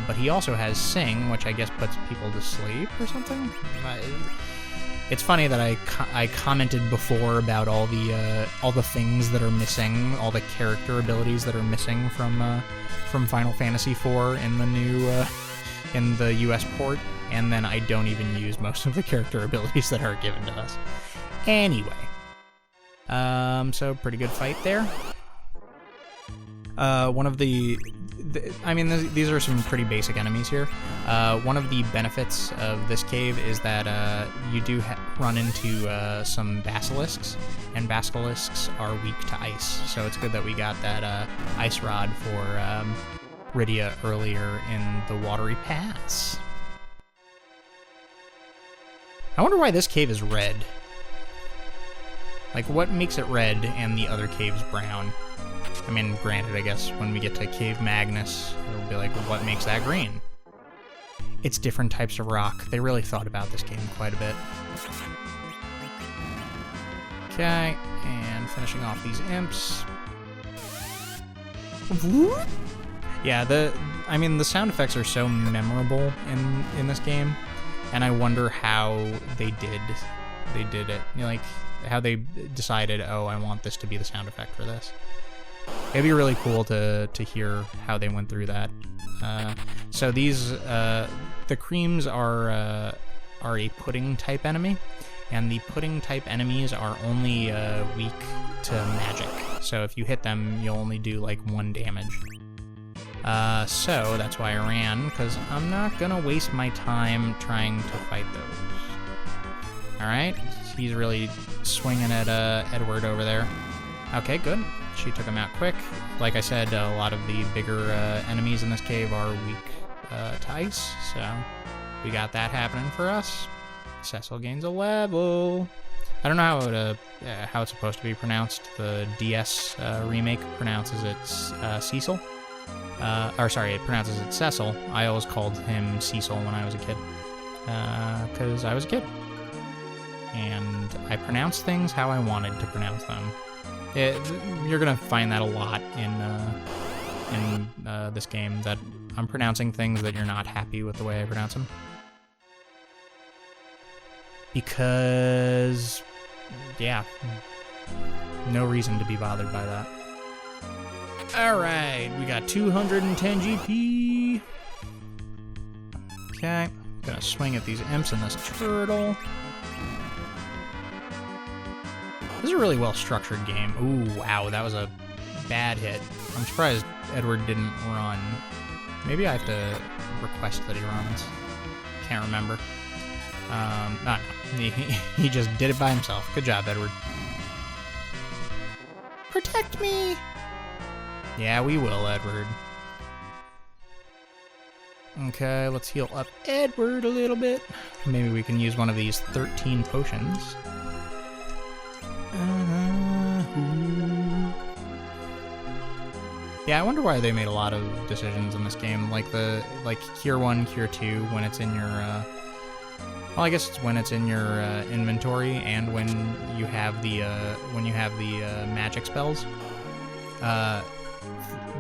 But he also has Sing, which I guess puts people to sleep or something. It's funny that I commented before about all the things that are missing, all the character abilities that are missing from Final Fantasy IV in the new in the US port, and then I don't even use most of the character abilities that are given to us. Anyway, so pretty good fight there. One of these are some pretty basic enemies here. One of the benefits of this cave is that you do run into some basilisks, and basilisks are weak to ice, so it's good that we got that ice rod for Rydia earlier in the Watery Pass. I wonder why this cave is red. Like, what makes it red and the other cave's brown? I mean, granted, I guess when we get to Cave Magnus, it'll be like, what makes that green? It's different types of rock. They really thought about this game quite a bit. Okay, and finishing off these imps. Yeah, the sound effects are so memorable in this game, and I wonder how they did it. You know, like, how they decided, oh, I want this to be the sound effect for this. It'd be really cool to hear how they went through that. So these, the creams are a pudding type enemy, and the pudding type enemies are only weak to magic. So if you hit them, you'll only do like 1 damage. So that's why I ran, because I'm not gonna waste my time trying to fight those. Alright, he's really swinging at Edward over there. Okay, good. She took him out quick. Like I said, a lot of the bigger enemies in this cave are weak to ice, so we got that happening for us. Cecil gains a level. I don't know how it's supposed to be pronounced. The DS remake pronounces it Cecil. It pronounces it Cecil. I always called him Cecil when I was a kid, because I was a kid. And I pronounced things how I wanted to pronounce them. You're gonna find that a lot in this game, that I'm pronouncing things that you're not happy with the way I pronounce them. Because, yeah, no reason to be bothered by that. Alright, we got 210 GP. Okay, gonna swing at these imps and this turtle. This is a really well-structured game. Ooh, wow, that was a bad hit. I'm surprised Edward didn't run. Maybe I have to request that he runs. Can't remember. No, he just did it by himself. Good job, Edward. Protect me! Yeah, we will, Edward. Okay, let's heal up Edward a little bit. Maybe we can use one of these 13 potions. Yeah, I wonder why they made a lot of decisions in this game, like Cure 1, Cure 2, when it's in your, well, I guess it's when it's in your inventory, and when you have the magic spells.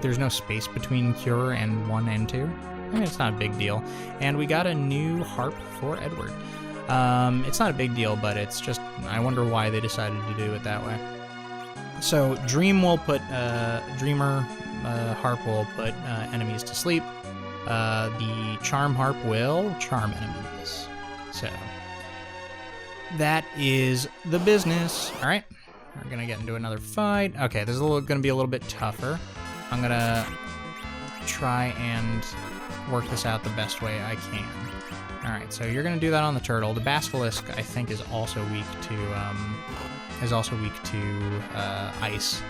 There's no space between Cure and 1 and 2. I mean, it's not a big deal. And we got a new harp for Edward. It's not a big deal, but it's just, I wonder why they decided to do it that way. So Dreamer harp will put enemies to sleep. The Charm harp will charm enemies. So that is the business. All right, we're gonna get into another fight. Okay, this is gonna be a little bit tougher. I'm gonna try and work this out the best way I can. All right, so you're gonna do that on the turtle. The basilisk, I think, is also weak to ice,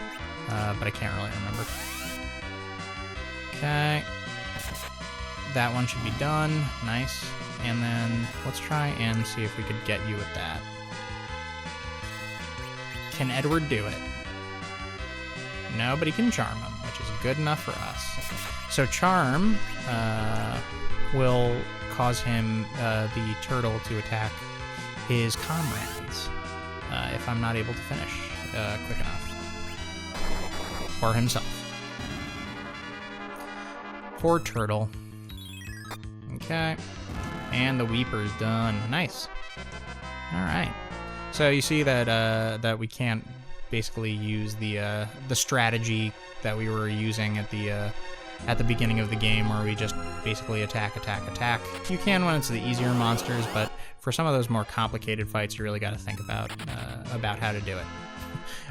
but I can't really remember. Okay, that one should be done. Nice. And then let's try and see if we could get you with that. Can Edward do it? No, but he can charm him, which is good enough for us. So charm will cause him, the turtle, to attack his comrades if I'm not able to finish quick enough. Or himself. Poor turtle. Okay. And the Weeper's done. Nice. Alright. So you see that that we can't basically use the strategy that we were using at the beginning of the game, where we just basically attack. You can when it's the easier monsters, but for some of those more complicated fights, you really got to think about how to do it.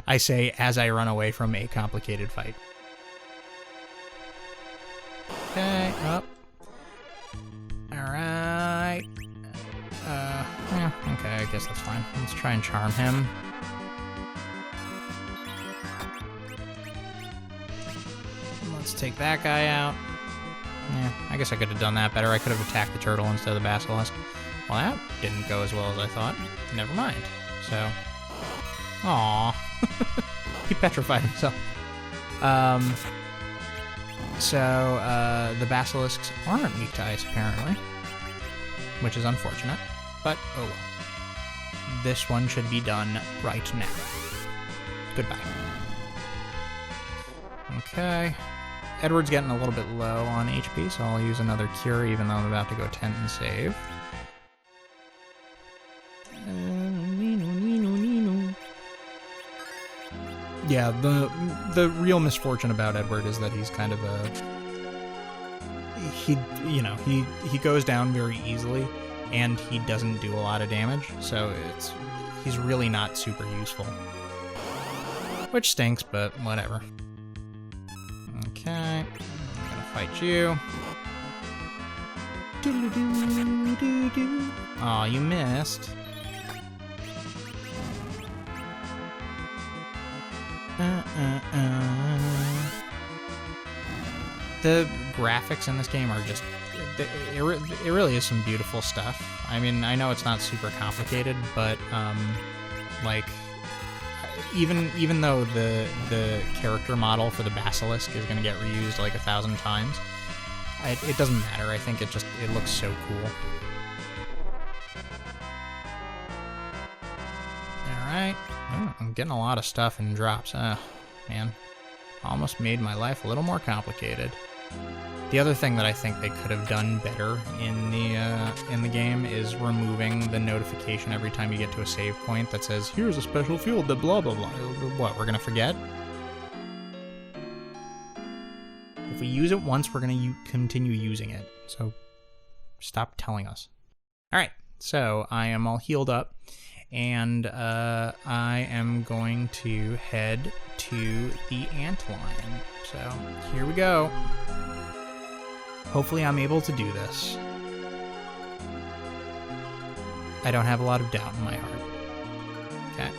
I say as I run away from a complicated fight. Okay, up. Alright. Yeah, okay, I guess that's fine. Let's try and charm him. Let's take that guy out. Yeah, I guess I could have done that better. I could have attacked the turtle instead of the basilisk. Well, that didn't go as well as I thought. Never mind. So... Aww. He petrified himself. So, the basilisks aren't weak to ice, apparently. Which is unfortunate. But, oh well. This one should be done right now. Goodbye. Okay. Edward's getting a little bit low on HP, so I'll use another cure, even though I'm about to go tent and save. Yeah, the real misfortune about Edward is that he's kind of he goes down very easily, and he doesn't do a lot of damage, so he's really not super useful. Which stinks, but whatever. Okay, I'm gonna fight you. Aw, you missed. The graphics in this game are just... It really is some beautiful stuff. I mean, I know it's not super complicated, but, like... Even though the character model for the basilisk is going to get reused like 1,000 times, it doesn't matter. I think it looks so cool. Alright. Oh, I'm getting a lot of stuff in drops. Man. Almost made my life a little more complicated. The other thing that I think they could have done better in the game is removing the notification every time you get to a save point that says, here's a special field that blah blah blah. What, we're gonna forget? If we use it once, we're gonna continue using it. So stop telling us. Alright, so I am all healed up, and I am going to head to the antlion. So here we go. Hopefully I'm able to do this. I don't have a lot of doubt in my heart. Okay.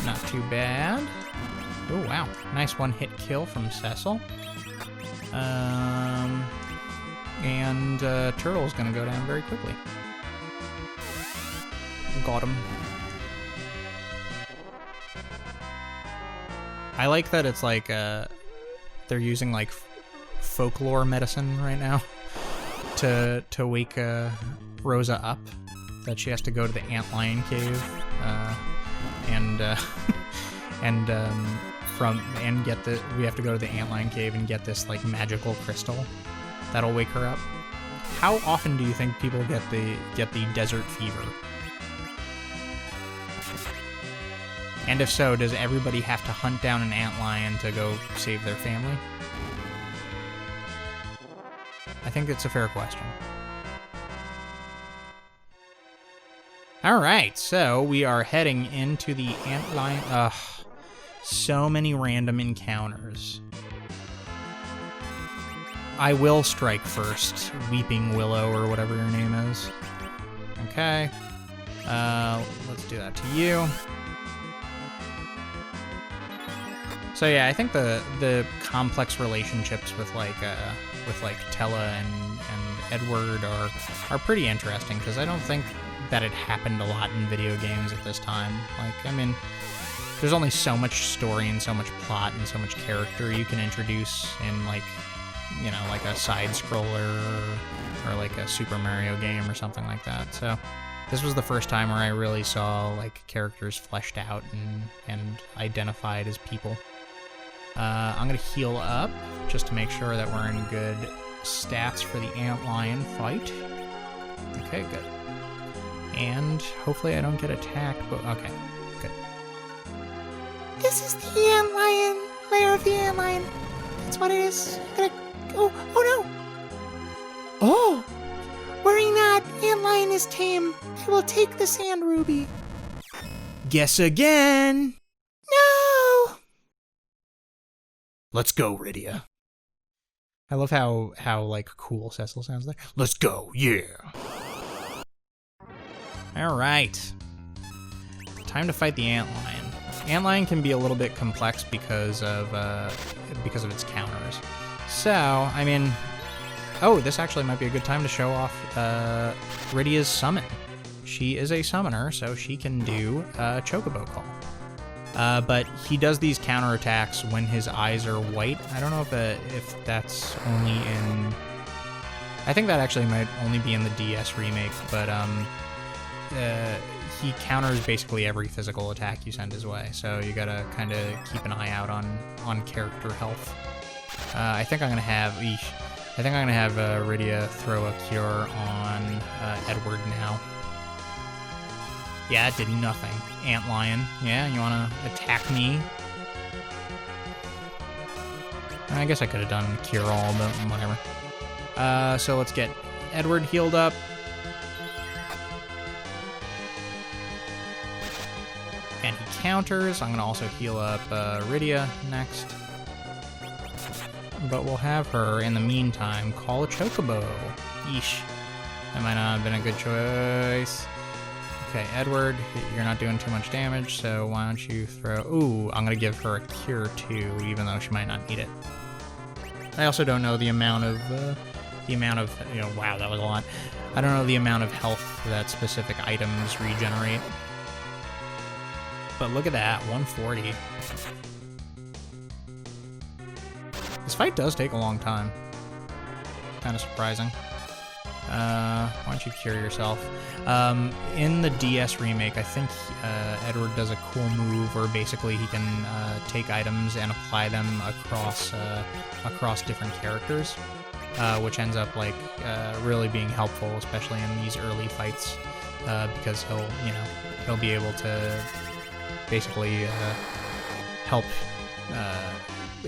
Not too bad. Oh, wow. Nice one-hit kill from Cecil. And Turtle's gonna go down very quickly. Got him. I like that it's like, they're using like folklore medicine right now to wake Rosa up. That she has to go to the antlion cave, we have to go to the antlion cave and get this like magical crystal that'll wake her up. How often do you think people get the desert fever? And if so, does everybody have to hunt down an antlion to go save their family? I think it's a fair question. Alright, so we are heading into the antlion. Ugh. So many random encounters. I will strike first. Weeping Willow, or whatever your name is. Okay. Let's do that to you. So yeah, I think the complex relationships with Tella and Edward are pretty interesting, because I don't think that it happened a lot in video games at this time. Like, I mean, there's only so much story and so much plot and so much character you can introduce in, like, you know, like a side scroller or like a Super Mario game or something like that. So this was the first time where I really saw like characters fleshed out and identified as people. I'm gonna heal up just to make sure that we're in good stats for the antlion fight. Okay, good. And hopefully I don't get attacked, but okay, good. This is the antlion, lair of the antlion. That's what it is. Oh no! Oh! Worry not, antlion is tame. I will take the sand ruby. Guess again! No! Let's go, Rydia. I love how like cool Cecil sounds there. Let's go, yeah! Alright. Time to fight the antlion. Antlion can be a little bit complex because of its counters. So, I mean, oh, this actually might be a good time to show off Rydia's summon. She is a summoner, so she can do a Chocobo Call. But he does these counterattacks when his eyes are white. I don't know if that's only in... I think that actually might only be in the DS remake, but he counters basically every physical attack you send his way, so you gotta kind of keep an eye out on character health. I think I'm gonna have Rydia throw a cure on Edward now. Yeah, it did nothing. Antlion, yeah, you wanna attack me? I guess I could have done cure all, but whatever. So let's get Edward healed up. And he counters. I'm gonna also heal up Rydia next. But we'll have her, in the meantime, call a Chocobo. Yeesh. That might not have been a good choice. Okay, Edward, you're not doing too much damage, so why don't you throw... Ooh, I'm going to give her a cure, too, even though she might not need it. I also don't know the amount of, you know, wow, that was a lot. I don't know the amount of health that specific items regenerate. But look at that, 140. This fight does take a long time. Kind of surprising. Why don't you cure yourself? In the DS remake, I think Edward does a cool move where basically he can take items and apply them across different characters, which ends up like really being helpful, especially in these early fights, because he'll be able to basically help.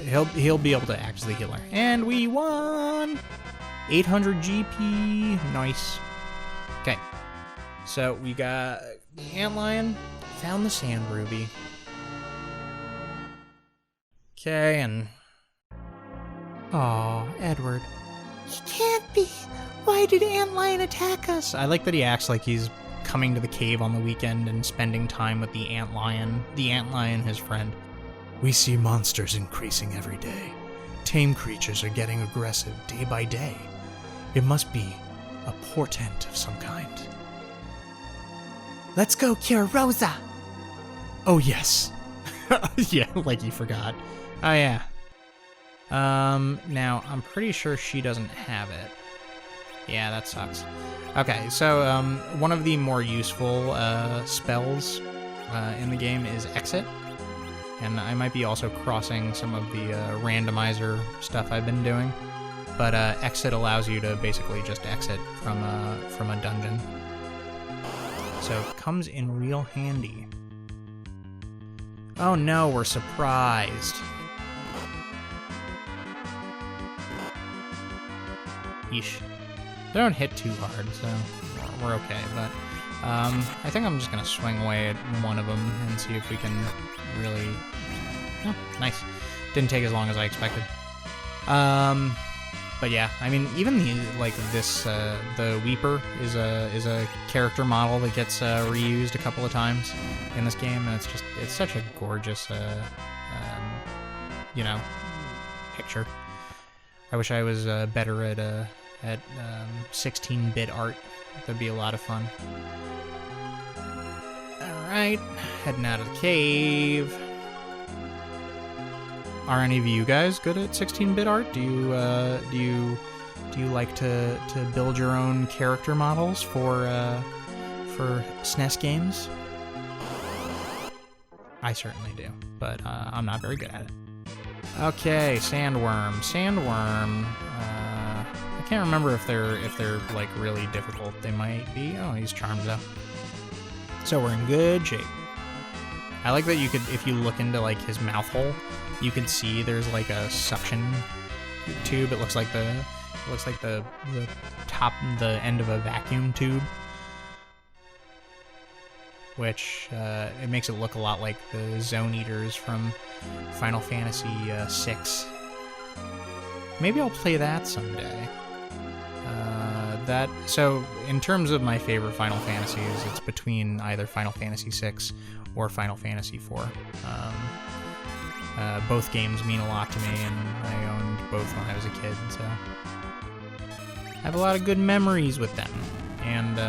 He'll be able to act as the healer. And we won! 800 GP. Nice. Okay. So we got the antlion, found the sand ruby. Okay, and... Aw, Edward. He can't be. Why did Antlion attack us? I like that he acts like he's coming to the cave on the weekend and spending time with the antlion, his friend. We see monsters increasing every day. Tame creatures are getting aggressive day by day. It must be a portent of some kind. Let's go cure Rosa. Oh, yes. Yeah, like you forgot. Oh, yeah. Now, I'm pretty sure she doesn't have it. Yeah, that sucks. Okay, so, one of the more useful, spells, in the game is Exit. And I might be also crossing some of the, randomizer stuff I've been doing. But, Exit allows you to basically just exit from a dungeon. So, it comes in real handy. Oh no, we're surprised. Yeesh. They don't hit too hard, so we're okay, but I think I'm just gonna swing away at one of them and see if we can really... Oh, nice. Didn't take as long as I expected. But yeah, I mean, even the Weeper is a character model that gets reused a couple of times in this game, and it's such a gorgeous, picture. I wish I was better at 16-bit art. That'd be a lot of fun. Alright, heading out of the cave. Are any of you guys good at 16-bit art? Do you like to build your own character models for SNES games? I certainly do, but I'm not very good at it. Okay, Sandworm. Sandworm. I can't remember if they're like really difficult. They might be. Oh, he's charmed though. So we're in good shape. I like that you could, if you look into like his mouth hole, you can see there's like a suction tube. It looks like the top, the end of a vacuum tube, which it makes it look a lot like the Zone Eaters from Final Fantasy VI. Maybe I'll play that someday. So in terms of my favorite Final Fantasies, it's between either Final Fantasy VI or Final Fantasy IV. Both games mean a lot to me, and I owned both when I was a kid, so I have a lot of good memories with them. And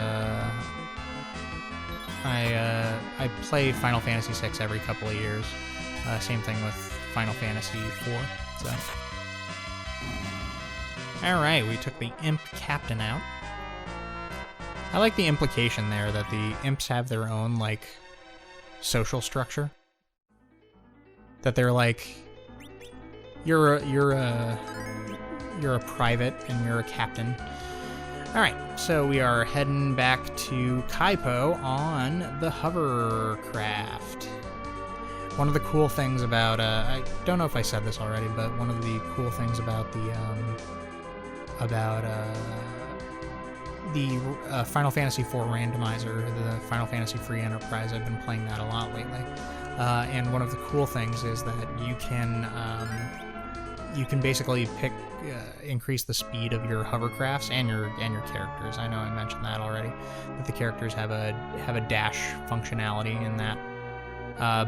I play Final Fantasy VI every couple of years. Same thing with Final Fantasy IV. So, all right, we took the Imp Captain out. I like the implication there that the imps have their own like social structure. That they're like, you're a private and you're a captain. All right, so we are heading back to Kaipo on the hovercraft. One of the cool things about I don't know if I said this already, but one of the cool things about the Final Fantasy IV randomizer, the Final Fantasy Free Enterprise, I've been playing that a lot lately. And one of the cool things is that you can basically increase the speed of your hovercrafts and your characters. I know I mentioned that already, that the characters have a dash functionality in that.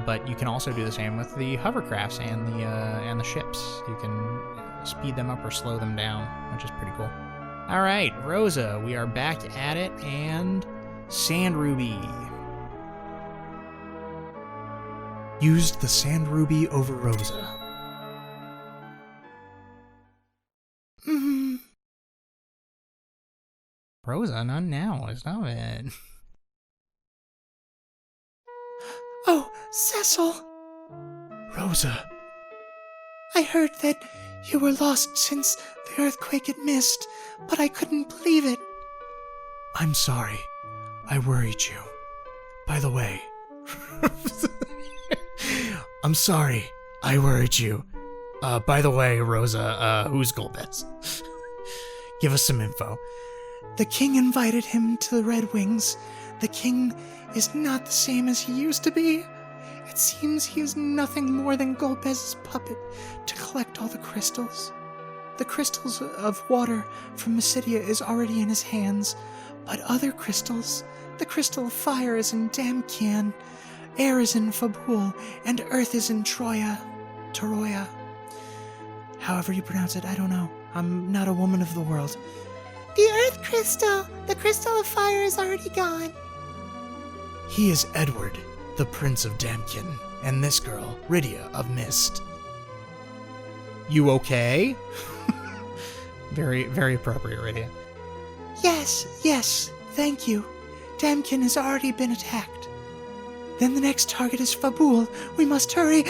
But you can also do the same with the hovercrafts and the ships. You can speed them up or slow them down, which is pretty cool. All right, Rosa, we are back at it, and Sand Ruby. Used the Sand Ruby over Rosa. Rosa, not now. Stop it. Oh, Cecil. Rosa. I heard that you were lost since the earthquake had missed, but I couldn't believe it. I'm sorry. I worried you. By the way... I'm sorry. I worried you. By the way, Rosa, who's Golbez? Give us some info. The king invited him to the Red Wings. The king is not the same as he used to be, It seems he is nothing more than Golbez's puppet to collect all the crystals. The crystals of water from Mysidia is already in his hands, but other crystals, the crystal of fire is in Damkian, air is in Fabul, and earth is in Toroya. However you pronounce it, I don't know. I'm not a woman of the world. The earth crystal! The crystal of fire is already gone. He is Edward, the Prince of Damkin, and this girl, Rydia of Mist. You okay? Very, very appropriate, Rydia. Yes, thank you. Damkin has already been attacked. Then the next target is Fabul. We must hurry.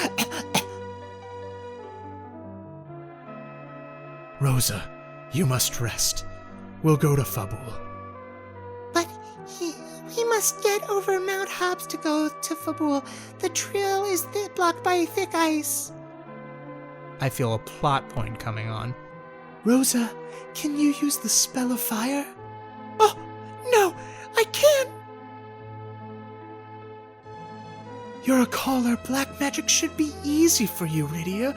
Rosa, you must rest. We'll go to Fabul. But we must get over Mount Hobbs to go to Fabul. The trail is blocked by thick ice. I feel a plot point coming on. Rosa, can you use the spell of fire? Oh, no, I can't. You're a caller. Black magic should be easy for you, Rydia.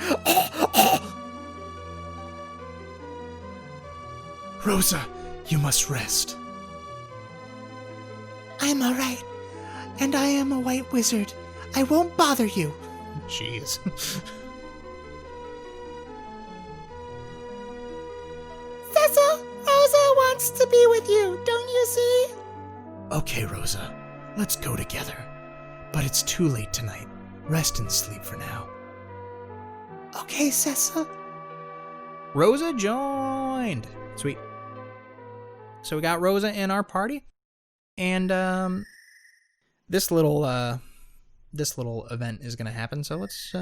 Rosa, you must rest. I'm all right, and I am a white wizard. I won't bother you. Jeez. Cecil, Rosa wants to be with you, don't you see? Okay, Rosa, let's go together. But it's too late tonight. Rest and sleep for now. Okay, Cecil. Rosa joined. Sweet. So we got Rosa in our party, and this little event is gonna happen. So let's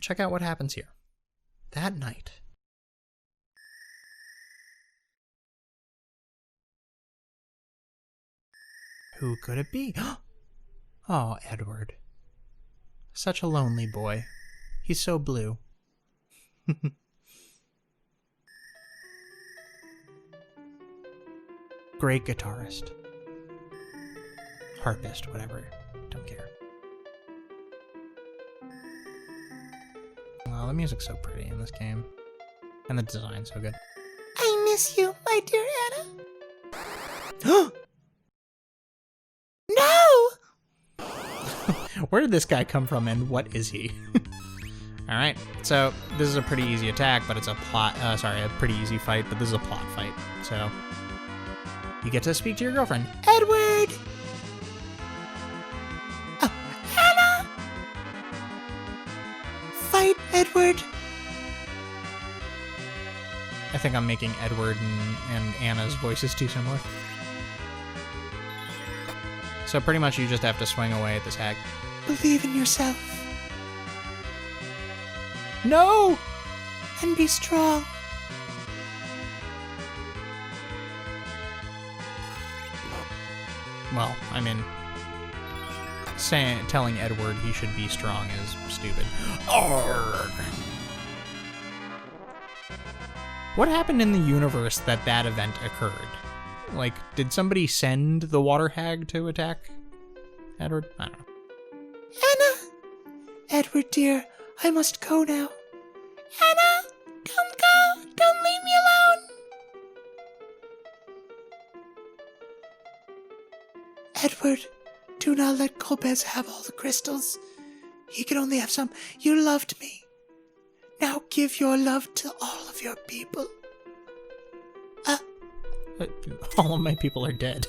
check out what happens here. That night. Who could it be? Oh, Edward. Such a lonely boy. He's so blue. Great guitarist. Harpist, whatever. Don't care. Oh, the music's so pretty in this game. And the design's so good. I miss you, my dear Anna. No! Where did this guy come from and what is he? Alright, so this is a pretty easy attack, but it's a a pretty easy fight, but this is a plot fight. So, you get to speak to your girlfriend. Edward! Oh, Anna! Fight, Edward! I think I'm making Edward and Anna's voices too similar. So pretty much you just have to swing away at this hag. Believe in yourself. No! And be strong. Well, I mean, telling Edward he should be strong is stupid. Arrgh. What happened in the universe that event occurred? Like, did somebody send the water hag to attack Edward? I don't know. Anna! Edward, dear, I must go now. Anna! Don't go! Don't leave me alone! Edward, do not let Golbez have all the crystals. He can only have some. You loved me. Now give your love to all of your people. All of my people are dead.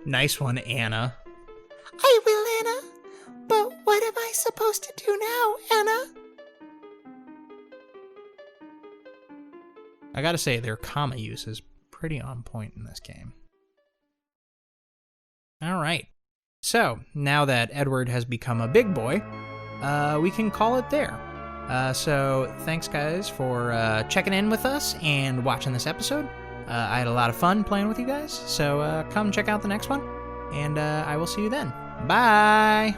Nice one, Anna. I will, Anna. But what am I supposed to do now, Anna? I gotta say, their comma use is pretty on point in this game. Alright. So, now that Edward has become a big boy, we can call it there. So, thanks guys for checking in with us and watching this episode. I had a lot of fun playing with you guys, so come check out the next one, and I will see you then. Bye!